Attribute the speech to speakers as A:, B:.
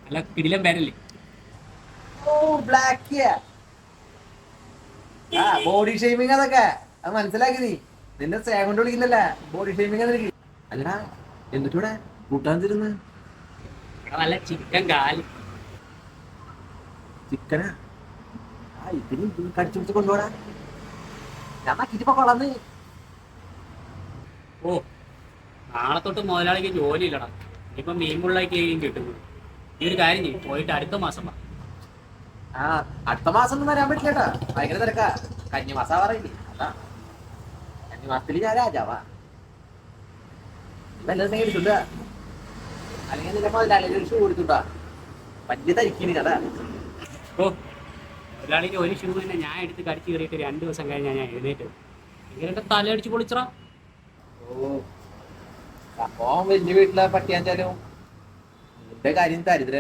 A: അല്ല കിടിലം പേരല്ലേ?
B: ഓ ബ്ലാക്ക്. ആ ബോഡി ഷേമിങ് അതൊക്കെ അത് മനസ്സിലാക്കി നീ. നിന്നെ സ്നേഹം കൊണ്ട് വിളിക്കുന്നല്ല, ബോഡി ഷേമിങ് നിനക്ക്. അല്ലടാ എന്നിട്ടൂടെ കൂട്ടാൻ തരുന്ന്
A: ഇവിടെ നല്ല ചിക്കൻ കാല്.
B: ചിക്കനാ? ആ ഇതിന് കടിച്ചു പിടിച്ച് കൊണ്ടുപോടാ. ഞാൻ നക്കിട്ടിപ്പോ കൊളന്ന്.
A: ഓ, നാളെ തൊട്ട് മുതലാളിക്ക് ജോലി ഇല്ലടാ. ഇനിയിപ്പം മീൻമുള്ളേക്ക് കിട്ടുന്നു. ഈ ഒരു കാര്യം ചെയ്യും, പോയിട്ട് അടുത്ത മാസം വാ.
B: ആ അടുത്ത മാസം ഒന്നും വരാൻ പറ്റില്ലട്ടാ, ഭയങ്കര തിരക്കാ. കന്നിമാസാ പറയില്ലേ അതാ. കന്നിമാസത്തില് ഞാൻ രാജാവാ. വല്ലതും എടുത്തുണ്ടാ, അല്ലെങ്കിൽ നിന്റെ മുതലാളി ഒരു ഷൂ എടുത്തുണ്ടാ. വലിയ തരിക്കിന് കഥാ.
A: ഓ, മുതലാളിക്ക് ഒരു ഷൂ തന്നെ ഞാൻ എടുത്ത് കടിച്ചു കയറിയിട്ട് 2 ദിവസം കഴിഞ്ഞാൽ ഞാൻ എഴുന്നേറ്റ്. ഇങ്ങനെ തലയടിച്ച് പൊളിച്ചറാ.
B: ഓ സംഭവം വലിയ വീട്ടിലെ പട്ടിയാച്ചാലും നിന്റെ കാര്യം ദരിദ്ര